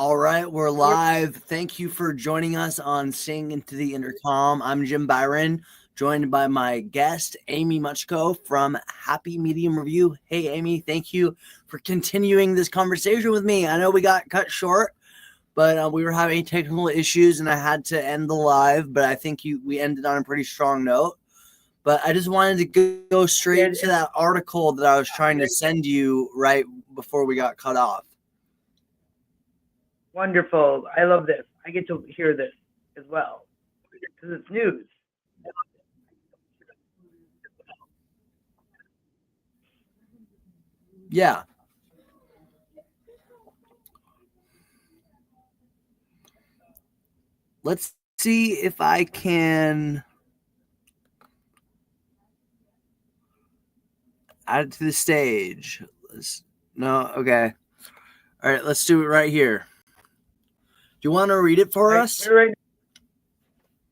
All right, we're live. Thank you for joining us on Sing Into the Intercom. I'm Jim Byron, joined by my guest, Amy Muchko from Happy Medium Review. Hey, Amy, thank you for continuing this conversation with me. I know we got cut short, but we were having technical issues and I had to end the live, but I think we ended on a pretty strong note. But I just wanted to go straight to that article that I was trying to send you right before we got cut off. Wonderful. I love this. I get to hear this as well because it's news. Yeah. Let's see if I can add it to the stage. No, okay. All right, let's do it right here. Do you want to read it for us? Right.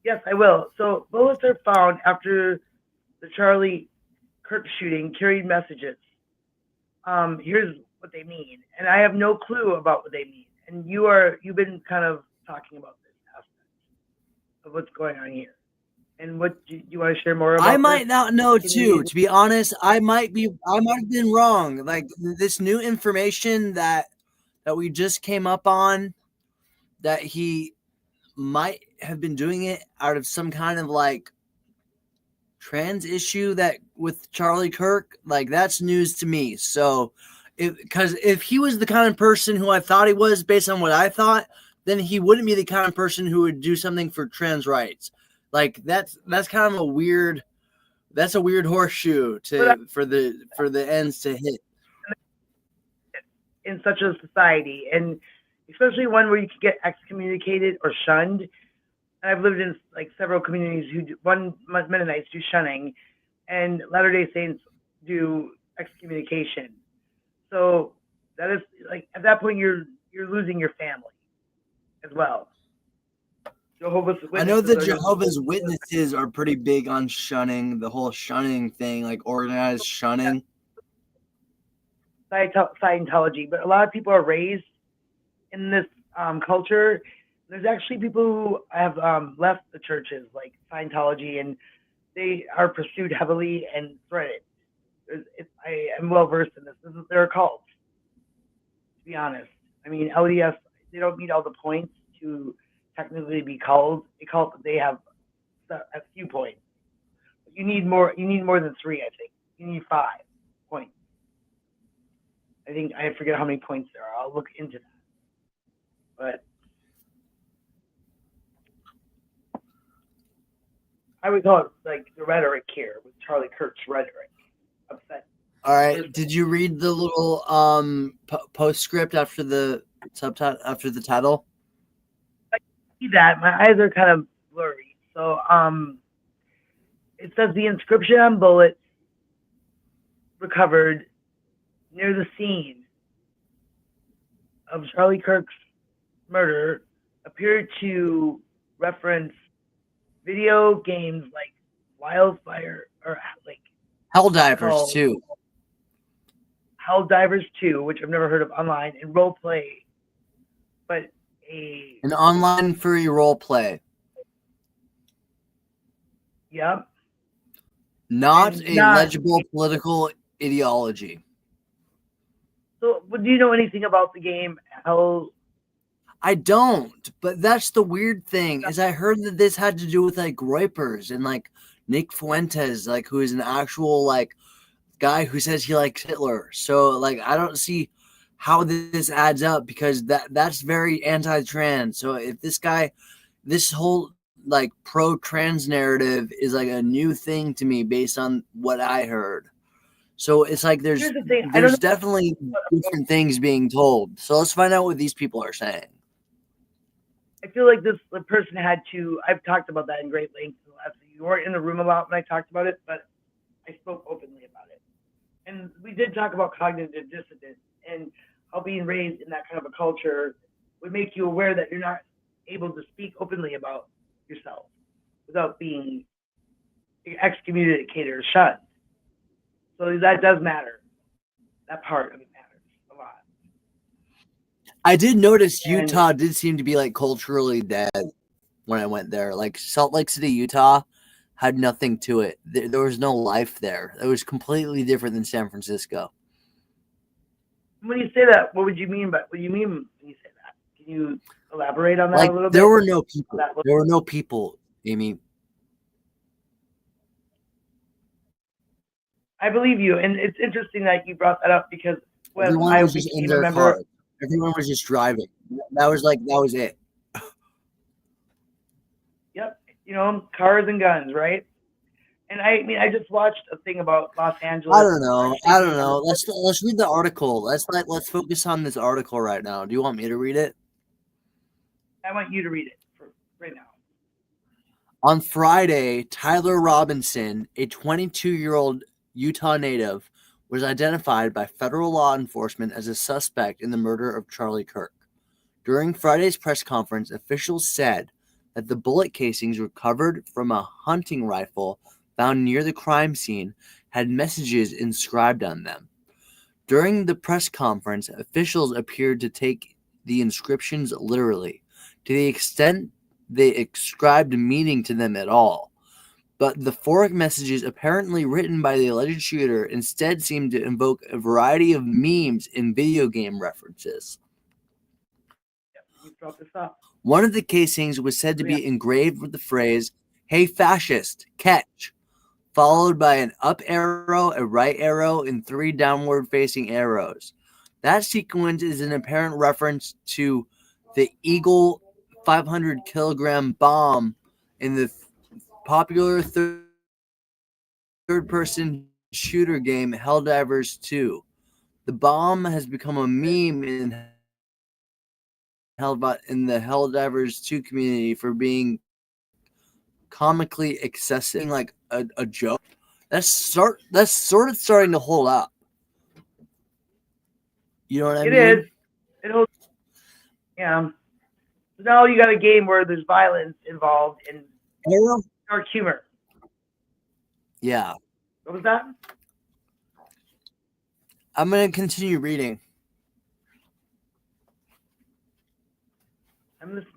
Yes, I will. So bullets are found after the Charlie Kirk shooting carried messages. Here's what they mean, and I have no clue about what they mean. And you've been kind of talking about this aspect of what's going on here. And what do you want to share more about? I might not know too. To be honest, I might have been wrong. Like this new information that we just came up on, that he might have been doing it out of some kind of like trans issue that with Charlie Kirk, like that's news to me. So because if he was the kind of person who I thought he was based on what I thought, then he wouldn't be the kind of person who would do something for trans rights. Like that's kind of a weird horseshoe for the ends to hit in such a society, and especially one where you could get excommunicated or shunned. I've lived in like several communities who Mennonites do shunning, and Latter-day Saints do excommunication. So that is like at that point you're losing your family as well. I know the Jehovah's Witnesses are pretty big on shunning, the whole shunning thing, like organized shunning. Scientology, but a lot of people are raised in this culture. There's actually people who have left the churches, like Scientology, and they are pursued heavily and threatened. I am well versed in this. They're a cult, to be honest. I mean, LDS, they don't meet all the points to technically be called a cult, but they have a few points. But you need more. You need more than 3. I think you need 5 points. I think I forget how many points there are. I'll look into that. But I would call it like the rhetoric here with Charlie Kirk's rhetoric. Upset. All right. Did you read the little postscript after the subtitle, after the title? I see that. My eyes are kind of blurry. So it says the inscription on bullets recovered near the scene of Charlie Kirk's murder appeared to reference video games like Wildfire or like Helldivers 2. Helldivers 2, which I've never heard of online, and role play, but an online free role play. Yep. Not legible political ideology. So, do you know anything about the game? I don't, but that's the weird thing is I heard that this had to do with like Reupers and like Nick Fuentes, like who is an actual like guy who says he likes Hitler. So like I don't see how this adds up because that's very anti-trans. So if this whole like pro-trans narrative is like a new thing to me based on what I heard. So it's like there's definitely different things being told. So let's find out what these people are saying. I feel like the person had to. I've talked about that in great length. You weren't in the room a lot when I talked about it, but I spoke openly about it. And we did talk about cognitive dissonance and how being raised in that kind of a culture would make you aware that you're not able to speak openly about yourself without being excommunicated or shunned. So that does matter. That part of it matters a lot. I did notice And Utah did seem to be like culturally dead when I went there. Like Salt Lake City, Utah had nothing to it. There was no life there. It was completely different than San Francisco. when you say that, what would you mean? But what do you mean when you say that? Can you elaborate on that a Like little there bit? were no How people. that looks? There were no people, Amy. I believe you, and it's interesting that you brought that up because when Everyone I was just in became a their member, cars. Everyone was just driving. That was it. yep, cars and guns, right? And I mean, I just watched a thing about Los I Angeles don't know. actually I don't being on the know. board. Let's read the article. Let's focus on this article right now. Do you want me to read it? I want you to read it for right now. On Friday, Tyler Robinson, a 22-year-old Utah native, was identified by federal law enforcement as a suspect in the murder of Charlie Kirk. During Friday's press conference, officials said that the bullet casings recovered from a hunting rifle found near the crime scene had messages inscribed on them. During the press conference, officials appeared to take the inscriptions literally, to the extent they ascribed meaning to them at all. But the four messages apparently written by the alleged shooter instead seemed to invoke a variety of memes and video game references. You brought this up. One of the casings was said to be engraved with the phrase, "Hey fascist, catch," followed by an up arrow, a right arrow, and three downward facing arrows. That sequence is an apparent reference to the Eagle 500 kilogram bomb in the popular third person shooter game Helldivers 2. The bomb has become a meme in the Helldivers 2 community for being comically excessive, like a joke. That's sort of starting to hold up. You know what I It mean? is. It holds. Yeah. So now you got a game where there's violence involved and dark humor. Yeah. What was that? I'm going to continue reading. I'm listening.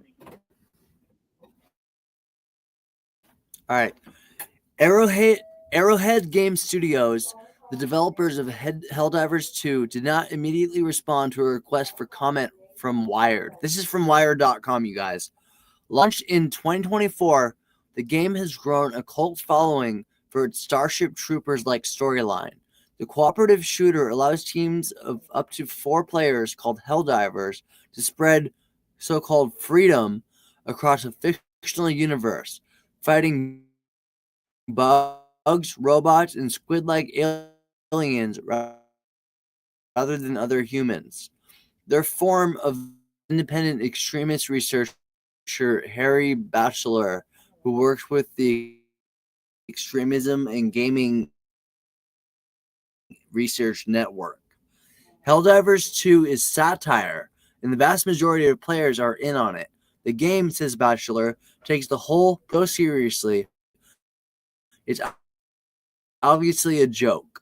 All right. Arrowhead Game Studios, the developers of Helldivers 2, did not immediately respond to a request for comment from Wired. This is from Wired.com, you guys. Launched in 2024, the game has grown a cult following for its Starship Troopers-like storyline. The cooperative shooter allows teams of up to 4 players called Helldivers to spread so-called freedom across a fictional universe, fighting bugs, robots, and squid-like aliens rather than other humans. Their form of independent extremist researcher Harry Batchelor, who works with the Extremism and Gaming Research Network. Helldivers 2 is satire, and the vast majority of players are in on it. The game, says Batchelor, takes the whole so seriously. It's obviously a joke.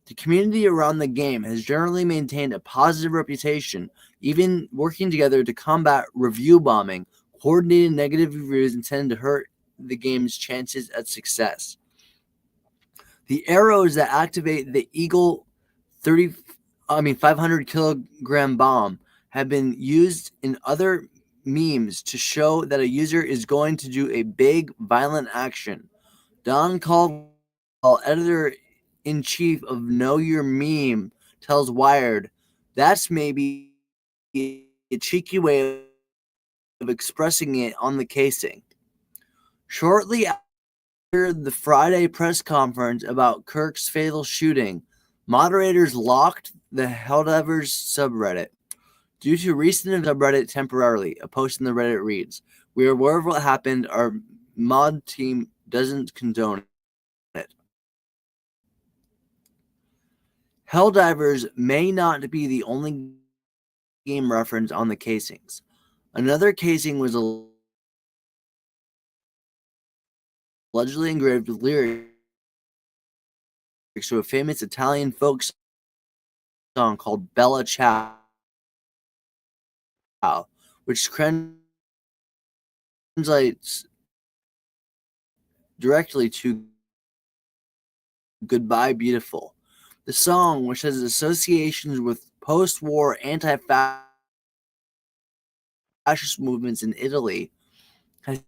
The community around the game has generally maintained a positive reputation, even working together to combat review bombing, coordinated negative reviews intended to hurt the game's chances at success. The arrows that activate the Eagle 500 kilogram bomb have been used in other memes to show that a user is going to do a big, violent action. Don Caldwell, editor-in-chief of Know Your Meme, tells Wired, that's maybe a cheeky way of expressing it on the casing. Shortly after the Friday press conference about Kirk's fatal shooting, moderators locked the Helldivers subreddit. Due to recent subreddit temporarily, a post in the Reddit reads, "We are aware of what happened. Our mod team doesn't condone it." Helldivers may not be the only game reference on the casings. Another casing was allegedly engraved with lyrics to a famous Italian folk song called Bella Ciao. which translates directly to Goodbye Beautiful. The song, which has associations with post-war anti-fascist movements in Italy, has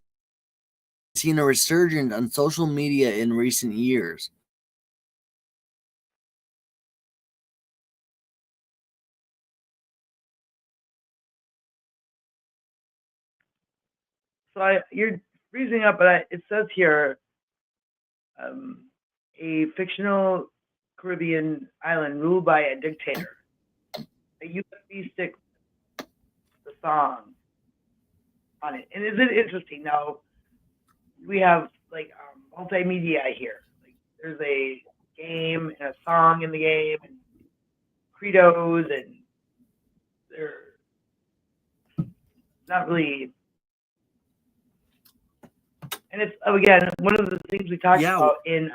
seen a resurgence on social media in recent years. So you're freezing up, but it says here a fictional Caribbean island ruled by a dictator. A USB stick with the song on it. And is it interesting? Now, we have like multimedia here. Like there's a game and a song in the game, and credos, and they're not really. And it's again one of the things we talked about in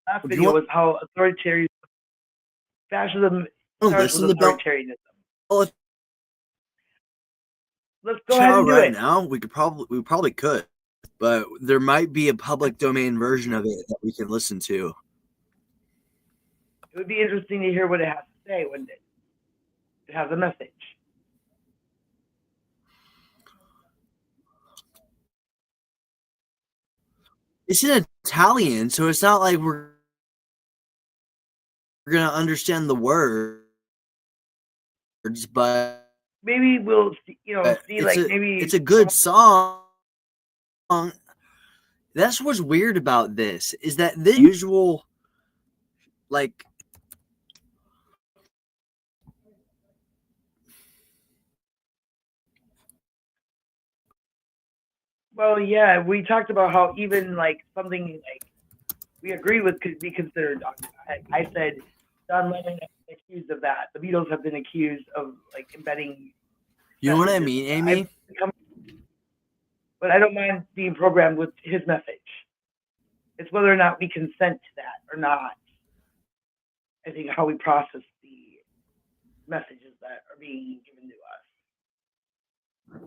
last video was how authoritarian fascism starts with authoritarianism. Let's go ahead and do it now. We probably could, but there might be a public domain version of it that we can listen to. It would be interesting to hear what it has to say, wouldn't it? It has a message. It's in Italian, so it's not like we're gonna understand the words, but maybe we'll see, maybe it's a good song. That's what's weird about this, is that the usual, like, well, yeah, we talked about how even like something like we agree with could be considered dogmatic. I said John Lennon has been accused of that. The Beatles have been accused of like embedding. You know what I mean, Amy? But I don't mind being programmed with his message. It's whether or not we consent to that or not. I think how we process the messages that are being given to us.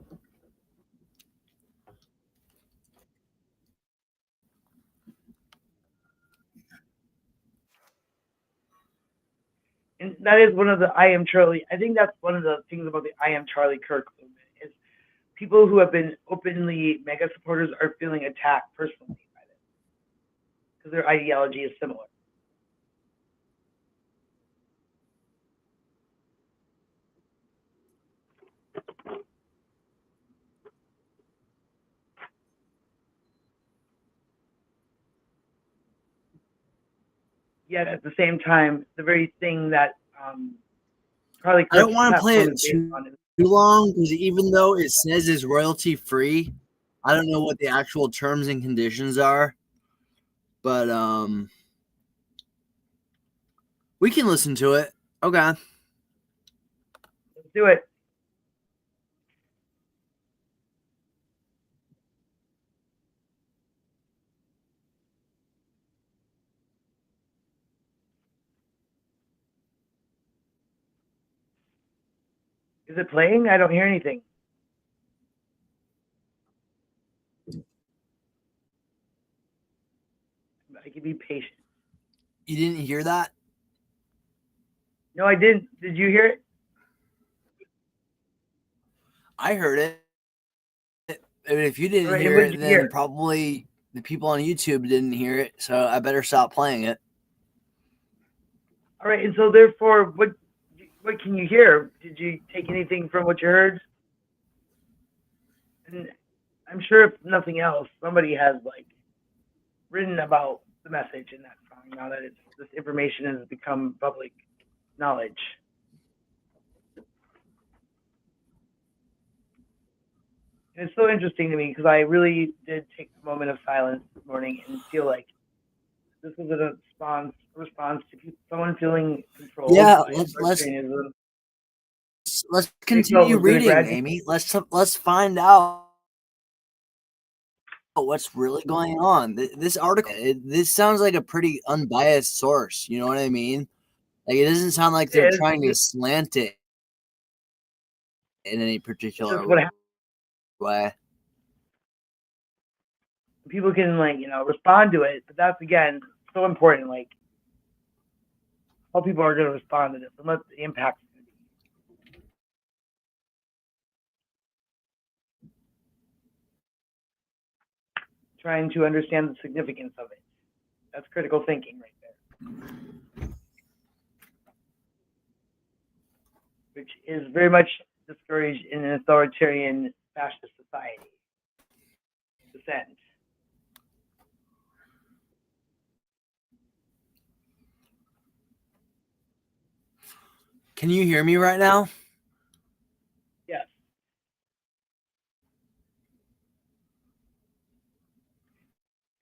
And that is one of the I Am Charlie. I think that's one of the things about the I Am Charlie Kirk movement is people who have been openly mega supporters are feeling attacked personally by this because their ideology is similar. Yet at the same time, the very thing that Charlie Kirk I don't want to play it too long, because even though it says it's royalty free, I don't know what the actual terms and conditions are. But we can listen to it. Okay. Let's do it. Is it playing? I don't hear anything. I can be patient. You didn't hear that? No, I didn't. Did you hear it? I heard it. I mean, if you didn't hear it, then probably the people on YouTube didn't hear it, so I better stop playing it. All right, and so therefore, what can you hear? Did you take anything from what you heard? And I'm sure if nothing else, somebody has like written about the message in that song now that this information has become public knowledge. And it's so interesting to me because I really did take a moment of silence this morning and feel like this was a response to someone feeling controlled. Yeah, let's continue reading, Amy. Let's find out what's really going on. This article, this sounds like a pretty unbiased source. You know what I mean? Like, it doesn't sound like they're trying to slant it in any It's particular just what happens. way. People can respond to it, but that's again so important. Like how people are going to respond to this and what the impact is going to be. Trying to understand the significance of it. That's critical thinking right there. Which is very much discouraged in an authoritarian fascist society. Dissent. Can you hear me right now? Yes.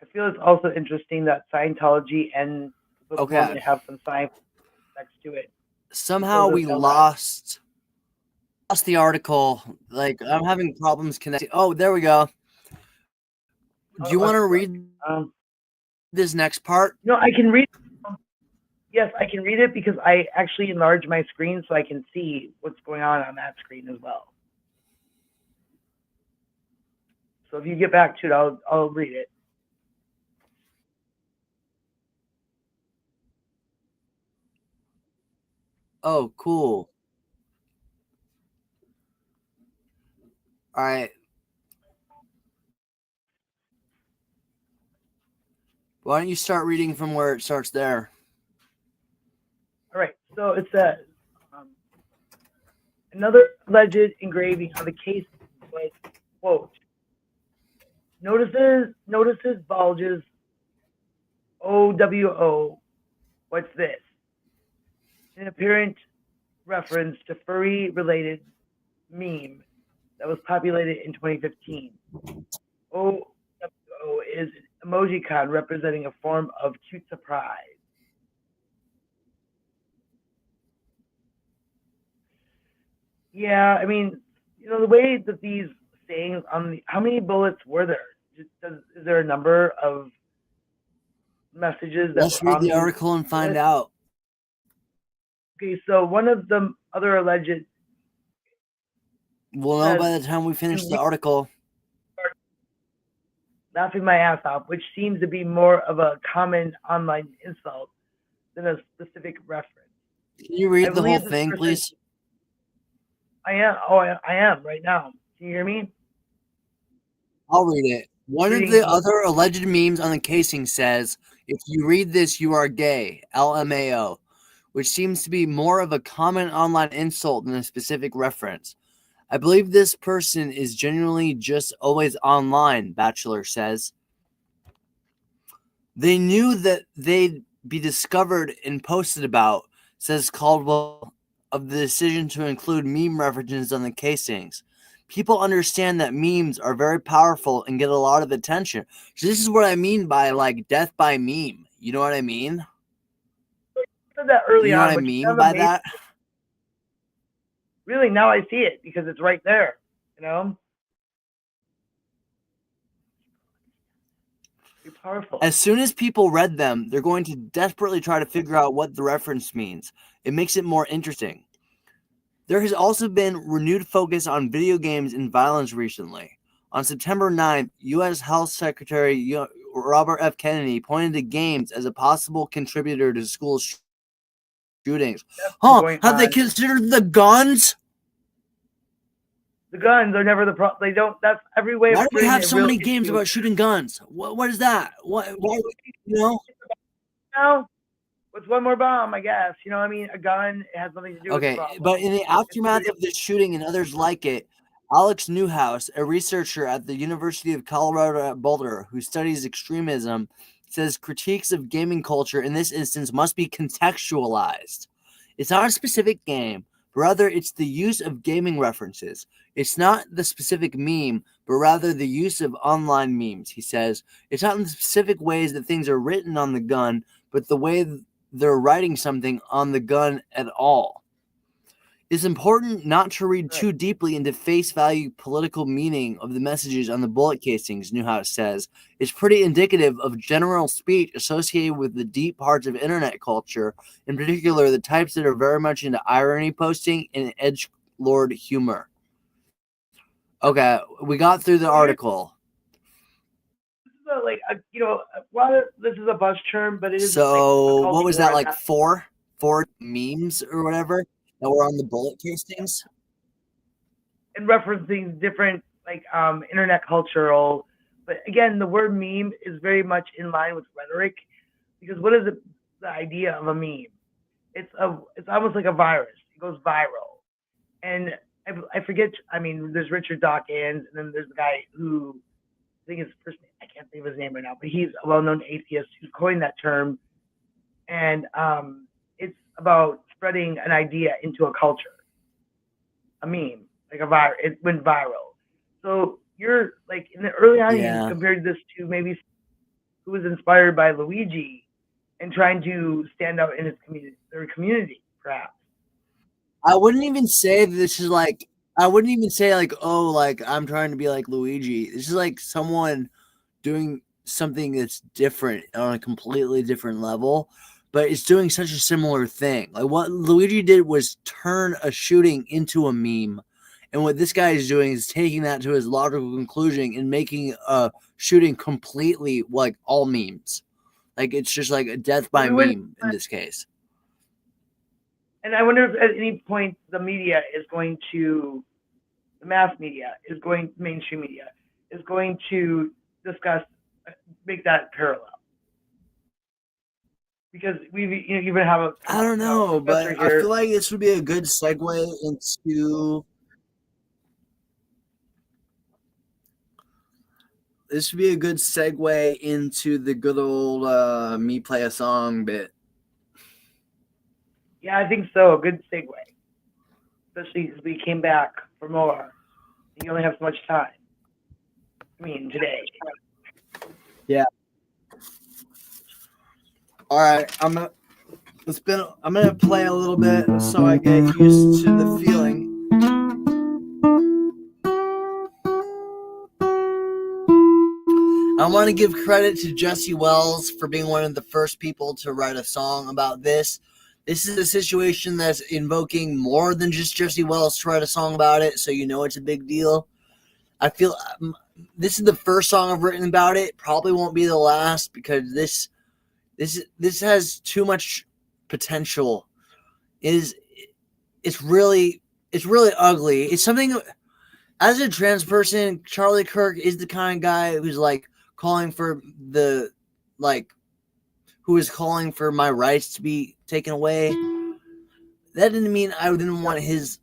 I feel it's also interesting that Scientology and the book Mormon have some science next to it. Somehow we lost the article. Like I'm having problems connecting. Oh, there we go. Do you want to read this next part? No, I can read. Yes, I can read it because I actually enlarge my screen so I can see what's going on that screen as well. So if you get back to it, I'll read it. Oh, cool. All right. Why don't you start reading from where it starts there? All right. So it says, another alleged engraving on the case was, quote, notices bulges, OWO, what's this? An apparent reference to furry-related meme that was populated in 2015. OWO is an emojicon representing a form of cute surprise. Yeah, I mean, the way that these sayings how many bullets were there? Is there a number of messages that Let's read the article and find out. Okay, so one of the other alleged. We'll know by the time we finish the article. Laughing my ass off, which seems to be more of a common online insult than a specific reference. Can you read the whole thing, please? I am. Oh, I am right now. Can you hear me? I'll read it. One of the other alleged memes on the casing says, "If you read this, you are gay." LMAO, which seems to be more of a common online insult than a specific reference. I believe this person is genuinely just always online, Bachelor says. They knew that they'd be discovered and posted about, says Caldwell, of the decision to include meme references on the casings. People understand that memes are very powerful and get a lot of attention. So this is what I mean by like death by meme. You know what I mean? You said that early you know on. What I mean by that? Really, now I see it because it's right there. Very powerful. As soon as people read them, they're going to desperately try to figure out what the reference means. It makes it more interesting. There has also been renewed focus on video games and violence recently. On September 9th, U.S. Health Secretary Robert F. Kennedy pointed to games as a possible contributor to school shootings. Have they considered the guns? The guns are never the problem. They don't. That's every way. Why do we have so many games about shooting guns? What is that? Why, No. What's one more bomb, I guess? I mean, a gun has nothing to do with the problem. But in the aftermath of this shooting and others like it, Alex Newhouse, a researcher at the University of Colorado at Boulder who studies extremism, says critiques of gaming culture in this instance must be contextualized. It's not a specific game, but rather it's the use of gaming references. It's not the specific meme, but rather the use of online memes, he says. It's not in the specific ways that things are written on the gun, but the way they're writing something on the gun at all. It's important not to read too deeply into face value political meaning of the messages on the bullet casings, Newhouse says. It's pretty indicative of general speech associated with the deep parts of internet culture, in particular the types that are very much into irony posting and edgelord humor. Okay, we got through the article. Like while this is a buzz term, but it is So like what was that, like that. four memes or whatever that were on the bullet castings? And referencing different internet cultural, but again, the word meme is very much in line with rhetoric, because what is the idea of a meme? It's almost like a virus. It goes viral, and I forget. I mean, there's Richard Dawkins, and then there's the guy who I think his first name, I can't think of his name right now, but he's a well-known atheist who coined that term, and it's about spreading an idea into a culture, a meme, like a virus. It went viral. So you're like in the early on, you compared this to maybe who was inspired by Luigi and trying to stand out in his community, perhaps. I wouldn't even say this is like. I wouldn't even say like, oh, like I'm trying to be like Luigi. This is like someone doing something that's different on a completely different level, but it's doing such a similar thing. Like what Luigi did was turn a shooting into a meme. And what this guy is doing is taking that to his logical conclusion and making a shooting completely like all memes. Like it's just like a death by meme in this case. And I wonder if at any point the media is going to, the mass media is going, mainstream media is going to discuss, make that parallel. Because we even have a. I don't know, but I feel like this would be a good segue into. This would be a good segue into the good old me play a song bit. Yeah, I think so. A good segue. Especially because we came back for more. You only have so much time. I mean, today. Yeah. All right, I'm gonna play a little bit so I get used to the feeling. I want to give credit to Jesse Wells for being one of the first people to write a song about this. This is a situation that's invoking more than just Jesse Wells to write a song about it, so you know it's a big deal. I feel this is the first song I've written about it. Probably won't be the last because this has too much potential. It's really ugly. It's something. As a trans person, Charlie Kirk is the kind of guy who's like calling for who is calling for my rights to be taken away. That didn't mean I didn't want his.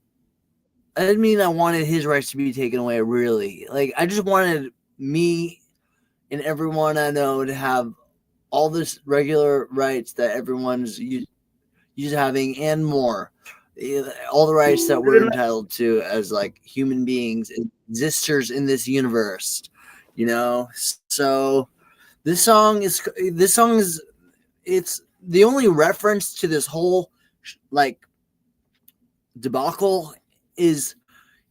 I didn't mean I wanted his rights to be taken away. Really, like I just wanted me and everyone I know to have all this regular rights that everyone's used having and more. All the rights that we're entitled to as like human beings, existers in this universe, you know. So this song is it's the only reference to this whole like debacle is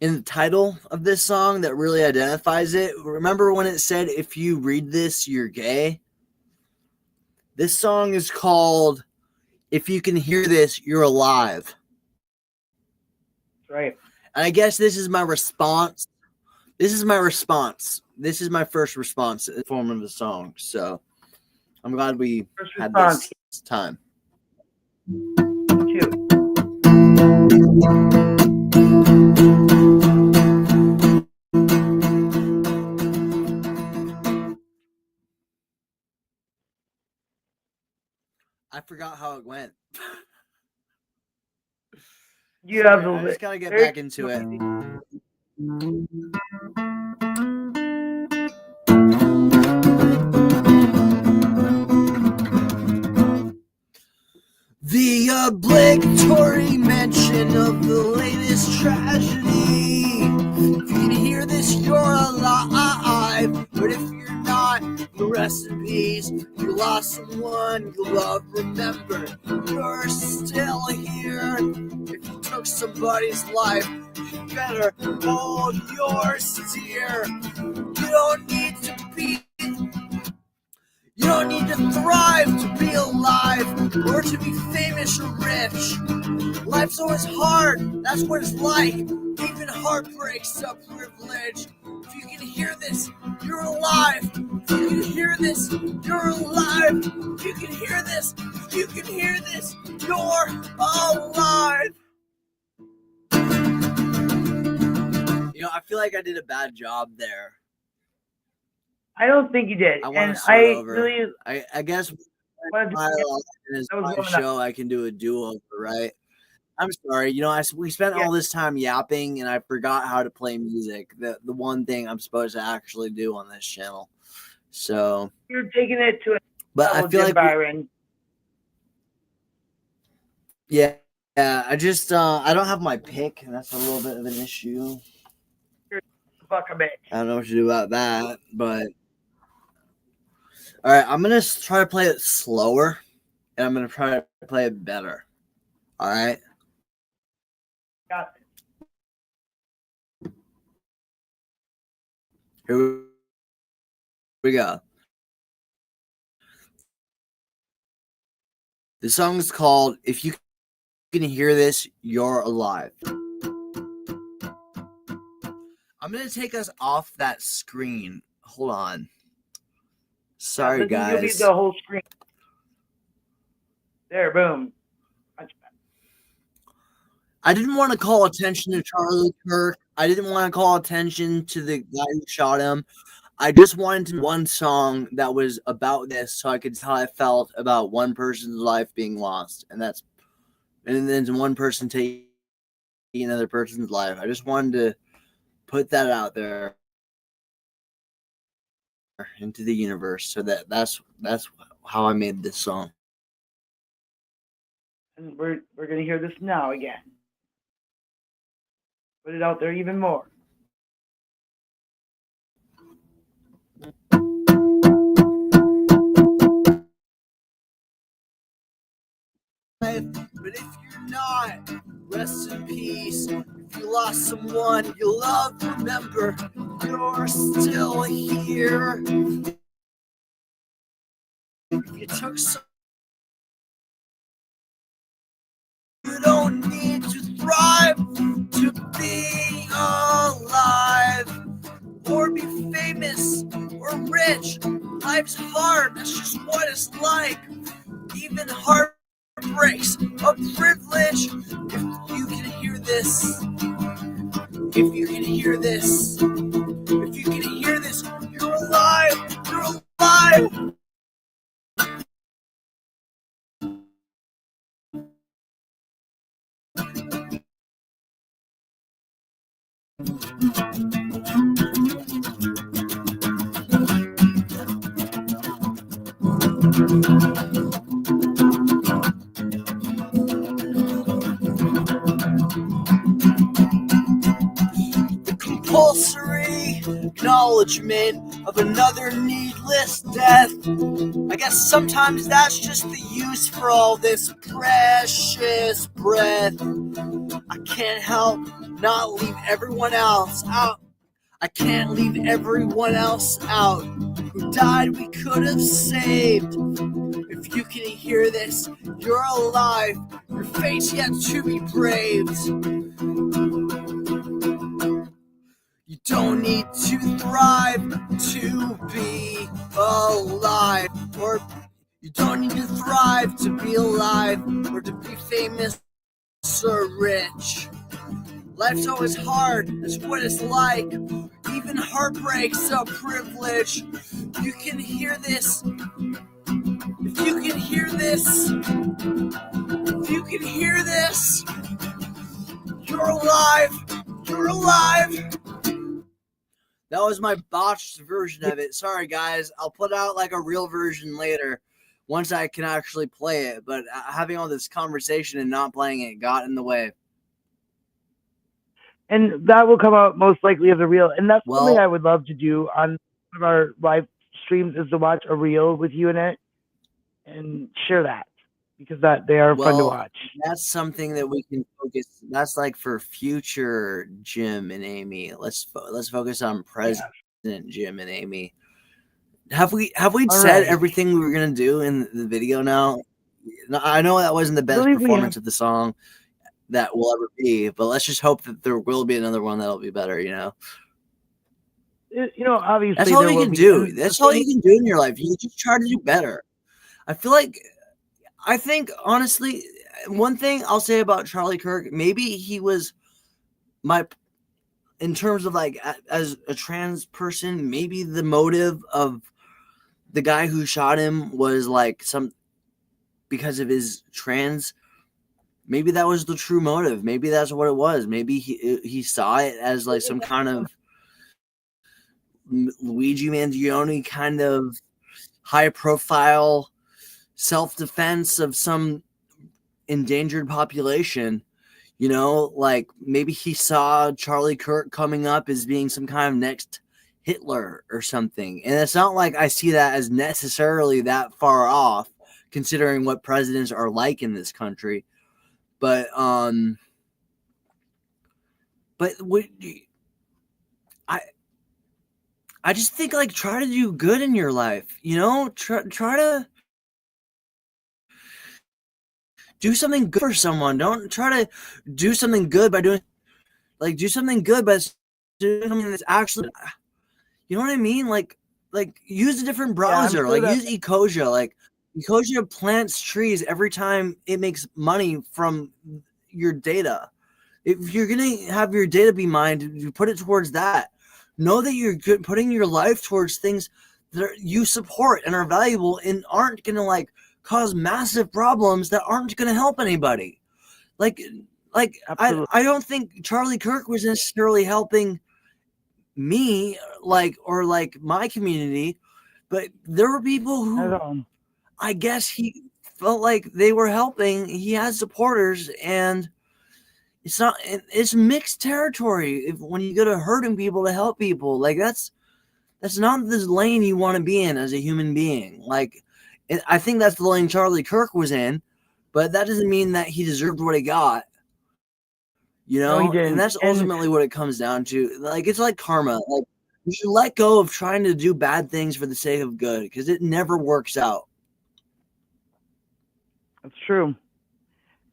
in the title of this song that really identifies it. Remember when it said, if you read this, you're gay? This song is called If You Can Hear This, You're Alive. Right. And I guess this is my response. This is my first response in the form of a song. So I'm glad we had this time. I forgot how it went. You have I just gotta get back into it. The obligatory mention of the latest tragedy. If you can hear this, you're alive. But if you're not, you rest in peace. You lost someone you love. Remember, you're still here. If you took somebody's life, you better hold yours dear. You don't need to be You don't need to thrive to be alive or to be famous or rich. Life's always hard, that's what it's like. Even heartbreak's a privilege. If you can hear this, you're alive. If you can hear this, you're alive. If you can hear this, if you can hear this, you're alive. You know, I feel like I did a bad job there. I don't think you did. I want and to start I over. really I guess wanted to is that was my one of show. I can do a do-over, right? I'm sorry. You know, we spent all this time yapping, and I forgot how to play music. The one thing I'm supposed to actually do on this channel. So you're taking it to a but level, I feel Jim like Byron. yeah. I just I don't have my pick, and that's a little bit of an issue. Fuck a bitch. I don't know what to do about that, but all right, I'm gonna try to play it slower, and I'm gonna try to play it better. All right. Got it. Here we go. The song is called "If You Can Hear This, You're Alive." I'm gonna take us off that screen. Hold on. Sorry, guys. You'll be the whole screen. There, boom. I didn't want to call attention to Charlie Kirk. I didn't want to call attention to the guy who shot him. I just wanted to one song that was about this, so I could tell how I felt about one person's life being lost, and then one person taking another person's life. I just wanted to put that out there into the universe, so that's how I made this song. And we're gonna hear this now again. Put it out there even more. But if you're not, rest in peace. If you lost someone you love, remember you're still here. If you took some, you don't need to thrive to be alive or be famous or rich. Life's hard, that's just what it's like. Even heartbreak's a privilege. If you can hear this, if you can hear this, if you can hear this, you're alive, you're alive. The compulsory acknowledgement of another needless death. I guess sometimes that's just the use for all this precious breath. I can't help not leave everyone else out. I can't leave everyone else out who died we could have saved. If you can hear this, you're alive. Your fate's yet to be braved. You don't need to thrive to be alive, or you don't need to thrive to be alive, or to be famous or rich. Life's always hard, that's what it's like. Even heartbreak's a privilege. You can hear this. If you can hear this, if you can hear this, you're alive, you're alive. That was my botched version of it. Sorry, guys. I'll put out like a real version later once I can actually play it. But having all this conversation and not playing it got in the way. And that will come out most likely as a reel. And that's something I would love to do on one of our live streams, is to watch a reel with you in it and share that, because they are fun to watch. That's something that we can focus. That's like for future Jim and Amy. Let's focus on present Jim and Amy. Have we All said right. everything we were gonna do in the video now? I know that wasn't the I best believe we performance have. of the song that will ever be, but let's just hope that there will be another one that'll be better, you know? You know, That's obviously all there you will can be, do. and the That's all thing. you can do in your life. You just try to do better. I think honestly, one thing I'll say about Charlie Kirk, maybe he was my, in terms of like as a trans person, maybe the motive of the guy who shot him was like because of his trans. Maybe that was the true motive. Maybe that's what it was. Maybe he saw it as like some kind of Luigi Mangione kind of high profile self-defense of some endangered population. You know, like maybe he saw Charlie Kirk coming up as being some kind of next Hitler or something. And it's not like I see that as necessarily that far off, considering what presidents are like in this country. But what I just think like try to do good in your life, you know, try to do something good for someone. Don't try to do something good by doing do something good by doing something that's actually, you know what I mean? Like use a different Yeah, I'm browser, sure like that. use Ecosia. Like Ecosia plants trees every time it makes money from your data. If you're gonna have your data be mined, you put it towards that. Know that you're good, putting your life towards things that you support and are valuable and aren't gonna like cause massive problems that aren't gonna help anybody. Like Absolutely. I don't think Charlie Kirk was necessarily helping me or like my community, but there were people Not who at all. I guess he felt like they were helping. He has supporters, and it's mixed territory when you go to hurting people to help people. Like that's not the lane you want to be in as a human being. Like I think that's the lane Charlie Kirk was in, but that doesn't mean that he deserved what he got. You No, he know, and didn't. that's And ultimately what it comes down to. Like it's like karma. Like you should let go of trying to do bad things for the sake of good because it never works out. that's true.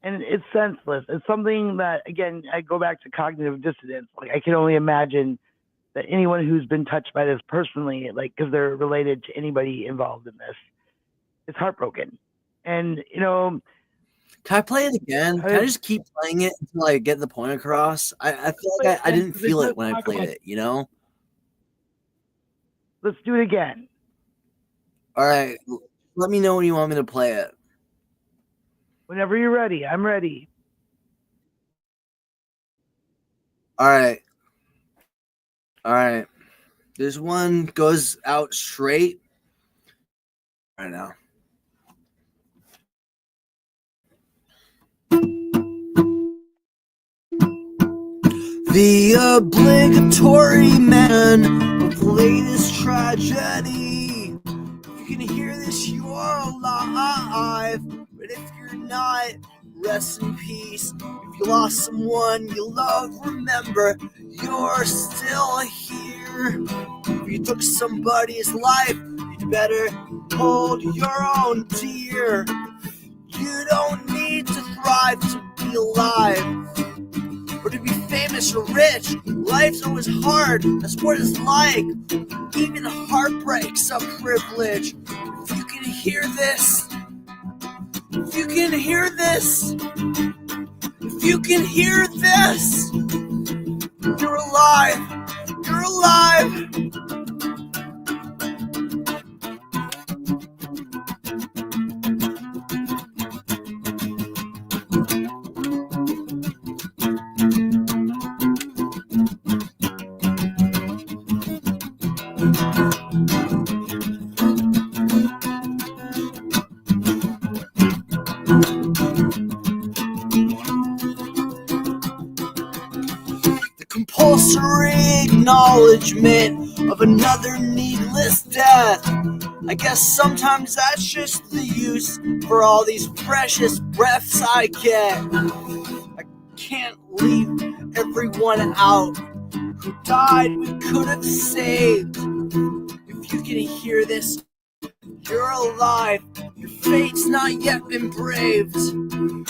And it's senseless. It's something that, again, I go back to cognitive dissonance. Like, I can only imagine that anyone who's been touched by this personally, like, because they're related to anybody involved in this, is heartbroken. And, you know, Can I play it again? Can I let's, just keep playing it until I get the point across? I feel like I didn't feel it when I talk played about, it, you know? let's do it again. All right. Let me know when you want me to play it. Whenever you're ready, I'm ready. All right. All right. This one goes out straight right now. The obligatory man will play this tragedy. If you can hear this, you are alive. But if you're not, rest in peace. If you lost someone you love, remember you're still here. If you took somebody's life, you'd better hold your own dear. You don't need to thrive to be alive or to be famous or rich. Life's always hard, that's what it's like. Even heartbreak's a privilege. If you can hear this, if you can hear this, if you can hear this, you're alive, you're alive. Compulsory acknowledgement of another needless death. I guess sometimes that's just the use for all these precious breaths I get. I can't leave everyone out who died we could have saved. If If you can hear this, you're alive. Your fate's not yet been braved. You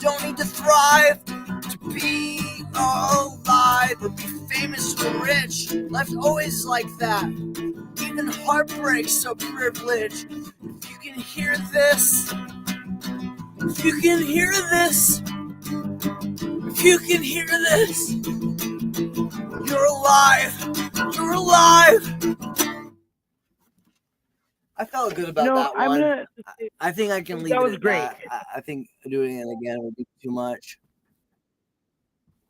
don't need to thrive to be alive or be famous or rich. Life's always like that. Even heartbreak's so privileged. If you can hear this, if you can hear this, if you can hear this, you're alive. You're alive. I felt good about that one. I think I can leave it at that. I think doing it again would be too much.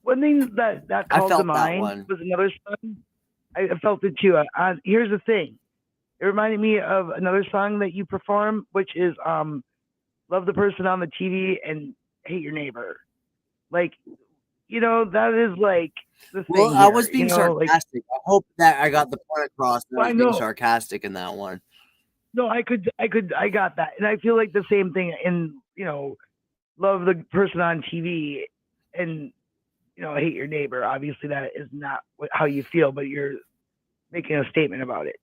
One thing that called to mind was another song. I felt it too. Here's the thing. It reminded me of another song that you perform, which is Love the Person on the TV and Hate Your Neighbor. Like, that is like the thing. Well, I was being sarcastic. I hope that I got the point across that I was being sarcastic in that one. No, I got that. And I feel like the same thing in, love the person on TV and, hate your neighbor. Obviously that is not how you feel, but you're making a statement about it.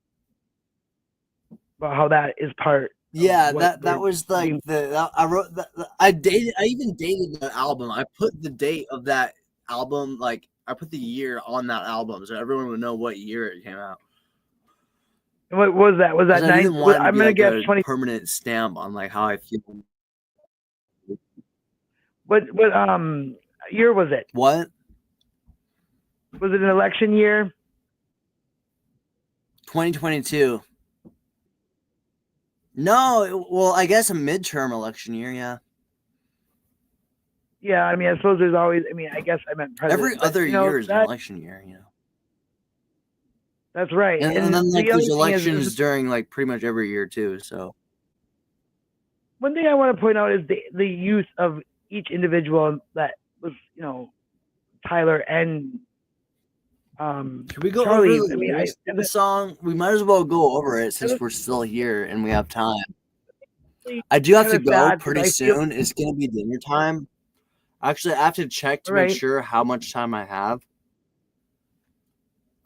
About how that is part. Yeah, that was like I wrote that. I even dated the album. I put the date of that album, like I put the year on that album so everyone would know what year it came out. What was that? Was that nice? I'm gonna guess 20. Permanent stamp on like how I feel. What year was it? What? Was it an election year? 2022. No, well, I guess a midterm election year, yeah. Yeah, I mean, I suppose there's always. I mean, I guess I meant president. Every other year is an election year, That's right. And then like there's elections during like pretty much every year too. So one thing I want to point out is the use of each individual that was, Tyler and can we go Charlie. over the song? We might as well go over it since we're still here and we have time. I do have to go pretty soon. It's gonna be dinner time. Actually, I have to check to make sure how much time I have.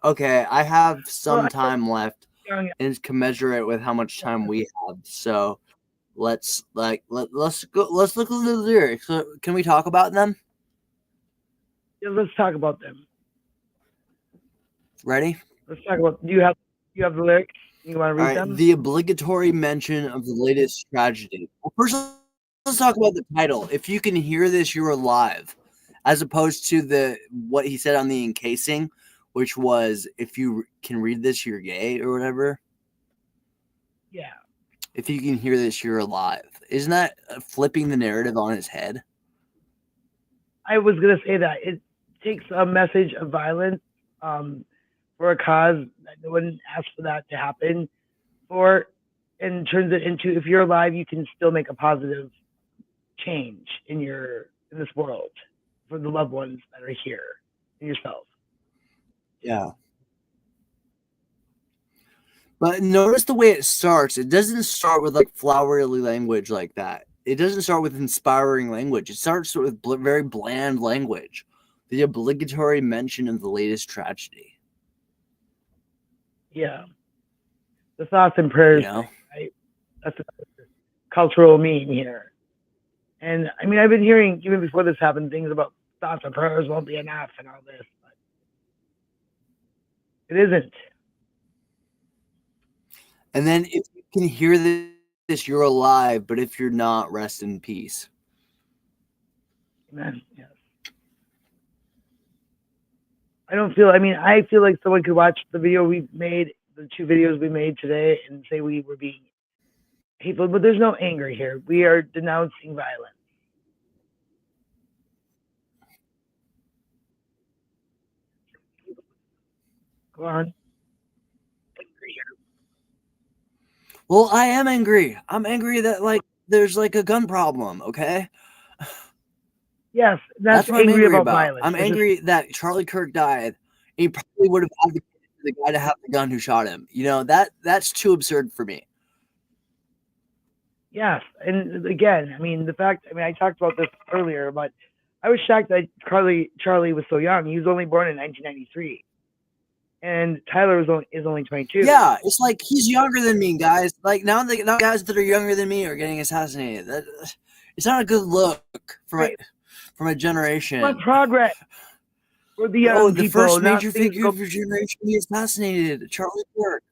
Okay, I have some time left, and it's commensurate with how much time we have. So let's look at the lyrics. So, can we talk about them? Yeah, let's talk about them. Ready? Let's talk about. Do you have the lyrics? You want to read them? The obligatory mention of the latest tragedy. Well, first, let's talk about the title. If you can hear this, you're alive, as opposed to what he said on the encasing, which was, if you can read this, you're gay or whatever. Yeah. If you can hear this, you're alive. Isn't that flipping the narrative on his head? I was going to say that. It takes a message of violence for a cause that no one asked for that to happen for, and turns it into, if you're alive, you can still make a positive change in this world for the loved ones that are here and yourself. Yeah. But notice the way it starts. It doesn't start with like flowery language like that. It doesn't start with inspiring language. It starts with very bland language. The obligatory mention of the latest tragedy. Yeah. The thoughts and prayers. Right? That's a cultural meme here. And I mean, I've been hearing, even before this happened, things about thoughts and prayers won't be enough and all this. It isn't. And then if you can hear this, you're alive, but if you're not, rest in peace. Amen. Yes. I feel like someone could watch the video we made, the 2 videos we made today, and say we were being hateful, but there's no anger here. We are denouncing violence. Go on. Well, I am angry. I'm angry that like there's like a gun problem, okay? Yes, that's what angry about violence. I'm angry that Charlie Kirk died. He probably would have advocated for the guy to have the gun who shot him. That's too absurd for me. Yes, and again, I talked about this earlier, but I was shocked that Charlie was so young. He was only born in 1993. and Tyler is only 22. Yeah, it's like he's younger than me, guys. Like now guys that are younger than me are getting assassinated. It's not a good look for my generation. We want progress for the young the people. first major figure of your generation be assassinated, Charlie Kirk.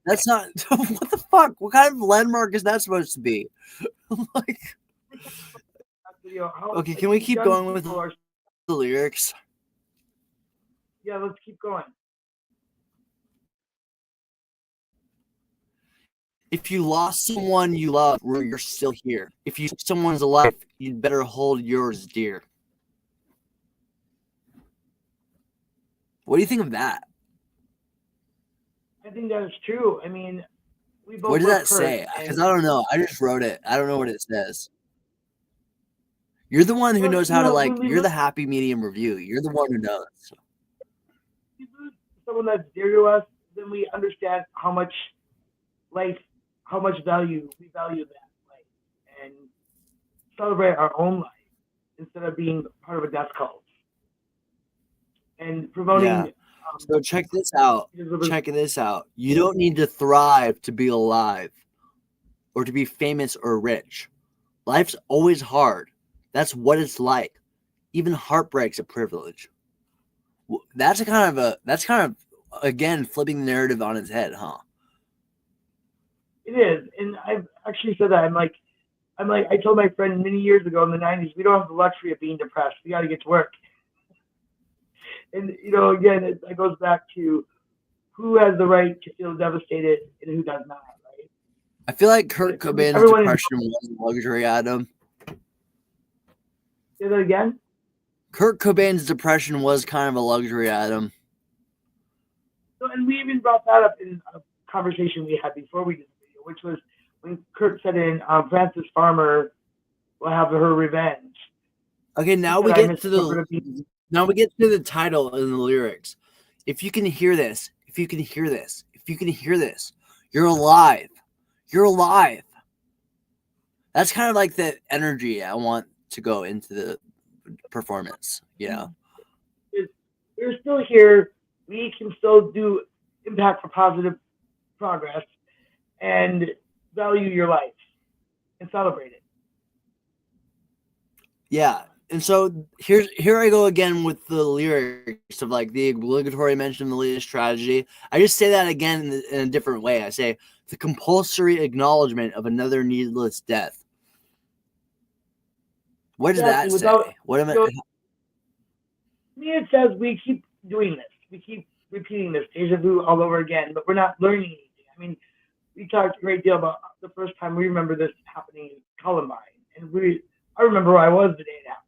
That's not what the fuck. What kind of landmark is that supposed to be? Like, okay, can we keep going with the lyrics? Yeah, let's keep going. If you lost someone you love, you're still here. If you took someone's life, you'd better hold yours dear. What do you think of that? I think that is true. I mean, we both. What does that say? Because I don't know. I just wrote it. I don't know what it says. You're the one who knows how to, like, you're the happy medium review. You're the one who knows. If we lose someone that's dear to us, then we understand how much value we value that life, and celebrate our own life instead of being part of a death cult and promoting. Yeah. So check this out. Check this out. You don't need to thrive to be alive or to be famous or rich. Life's always hard. That's what it's like. Even heartbreak's a privilege. That's kind of again flipping the narrative on its head, huh? It is, and I've actually said that. I'm like, I told my friend many years ago in the '90s, we don't have the luxury of being depressed. We got to get to work. And again, it goes back to who has the right to feel devastated and who does not, right? I feel like Kurt Cobain's depression was a luxury item. Say that again? Kurt Cobain's depression was kind of a luxury item. So, and we even brought that up in a conversation we had before we did the video, which was when Kirk said in Frances Farmer will have her revenge. Okay, now we get to the title and the lyrics. If you can hear this, if you can hear this, if you can hear this, you're alive. You're alive. That's kind of like the energy I want to go into the performance, We're still here. We can still do impact for positive progress and value your life and celebrate it. Yeah. And so here I go again with the lyrics of like the obligatory mention of the latest tragedy. I just say that again in a different way. I say the compulsory acknowledgement of another needless death. What does that say? What am I? To me, it says we keep doing this. We keep repeating this deja vu all over again, but we're not learning anything. I mean, we talked a great deal about the first time we remember this happening in Columbine, and I remember where I was the day it happened.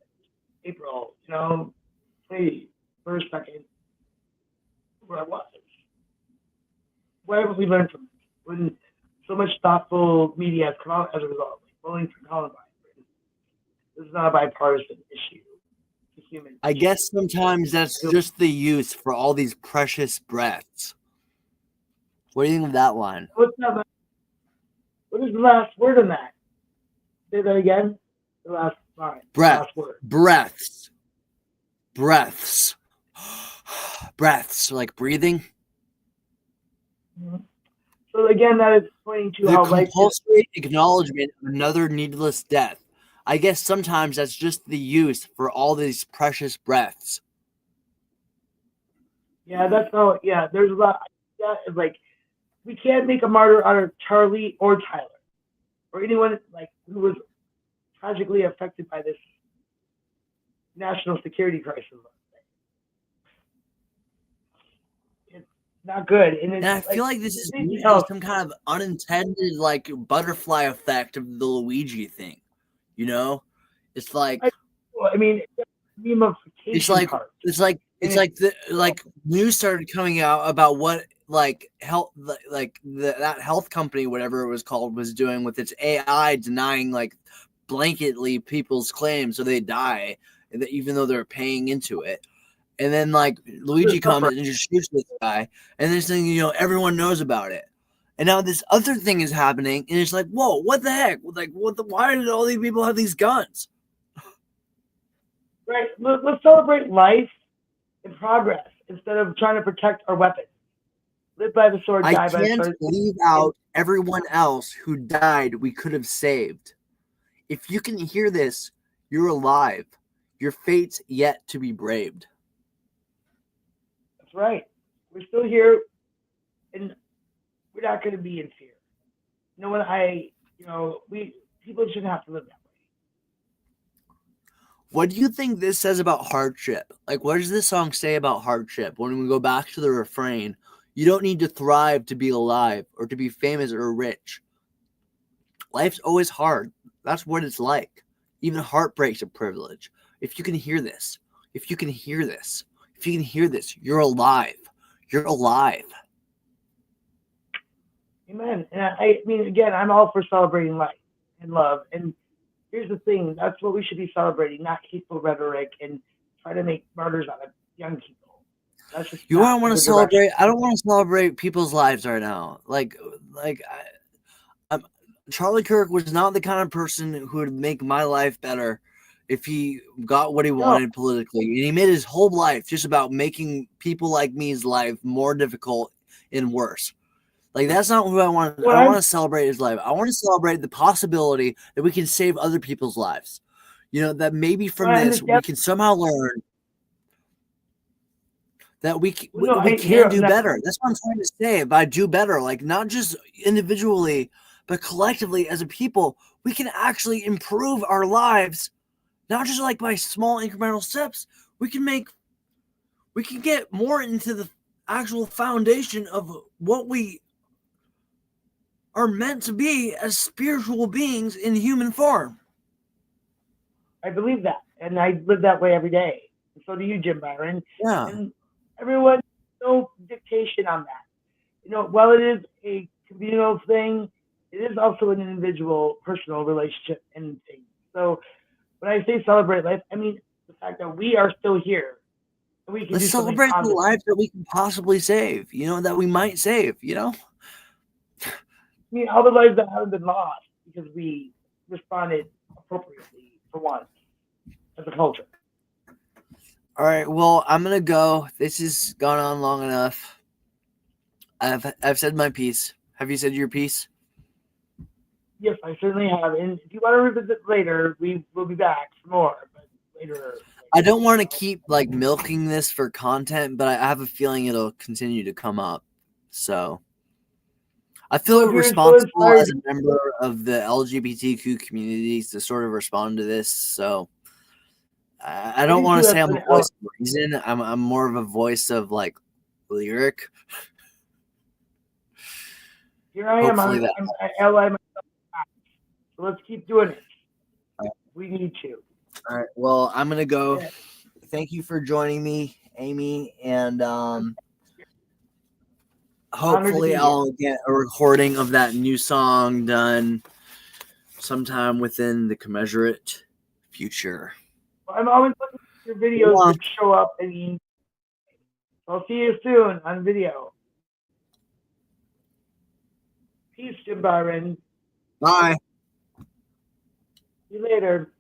April, 21st, 2nd, where I was. What have we learned from this? When so much thoughtful media has come out as a result, like bullying for Columbine. This is not a bipartisan issue. It's a human I guess sometimes that's just the use for all these precious breaths. What do you think of that line? What is the last word in that? Say that again. The last line. Last word. Breaths. Breaths, like breathing. Mm-hmm. So again, that is pointing to how life is. The compulsory acknowledgement of another needless death. I guess sometimes that's just the use for all these precious breaths. Yeah, that's how. Yeah, there's a lot. That is like, we can't make a martyr out of Charlie or Tyler or anyone like who was tragically affected by this national security crisis. It's not good, and I feel like this is some kind of unintended like butterfly effect of the Luigi thing. It's like it's like news started coming out about what like health that health company, whatever it was called, was doing with its AI denying like blanketly people's claims so they die, even though they're paying into it. And then like Luigi comes and just shoots this guy, and this thing, everyone knows about it. And now this other thing is happening, and it's like, whoa, what the heck? Like, why did all these people have these guns? Right. Let's celebrate life and progress instead of trying to protect our weapons. live by the sword, I die by the can't sword. leave out everyone else who died we could have saved. If you can hear this, you're alive. Your fate's yet to be braved. That's right. We're still here, and we're not going to be in fear. You know what? We people shouldn't have to live that way. What do you think this says about hardship? Like, what does this song say about hardship? When we go back to the refrain, you don't need to thrive to be alive or to be famous or rich. Life's always hard. That's what it's like. Even heartbreak's a privilege. If you can hear this, if you can hear this, if you can hear this, you're alive. You're alive. Amen. And I mean, again, I'm all for celebrating life and love. And here's the thing: that's what we should be celebrating, not hateful rhetoric and try to make martyrs out of young people. That's just You not don't want a to good direction. celebrate. I don't want to celebrate people's lives right now. Charlie Kirk was not the kind of person who would make my life better if he got what he wanted politically. And he made his whole life just about making people like me's life more difficult and worse. Like, that's not who I want. I don't want to celebrate his life. I want to celebrate the possibility that we can save other people's lives. You know, that maybe from this we can somehow learn that we can do better. That's what I'm trying to say by do better. Like, not just individually, but collectively as a people, we can actually improve our lives, not just like by small incremental steps. We can get more into the actual foundation of what we are meant to be as spiritual beings in human form. I believe that, and I live that way every day. And so do you, Jim Byron. Yeah. And everyone, no dictation on that. You know, while it is a communal thing, it is also an individual, personal relationship and thing. So when I say celebrate life, I mean the fact that we are still here. And we can Let's celebrate the lives that we can possibly save, that we might save, I mean, all the lives that haven't been lost because we responded appropriately for once as a culture. All right, well, I'm gonna go. This has gone on long enough. I've said my piece. Have you said your piece? Yes, I certainly have. And if you want to revisit later, we will be back for more. But later. I don't want to keep milking this for content, but I have a feeling it'll continue to come up. So I feel responsible as a member of the LGBTQ community to sort of respond to this. So I don't want to say I'm a voice of reason. I'm more of a voice of lyric. Here I am. I ally myself. So let's keep doing it. Right. We need to. All right. Well, I'm gonna go. Yeah. Thank you for joining me, Amy, and hopefully I'll get a recording of that new song done sometime within the commensurate future. Well, I'm always looking for your videos to show up. I'll see you soon on video. Peace, Jim Byron. Bye. See you later.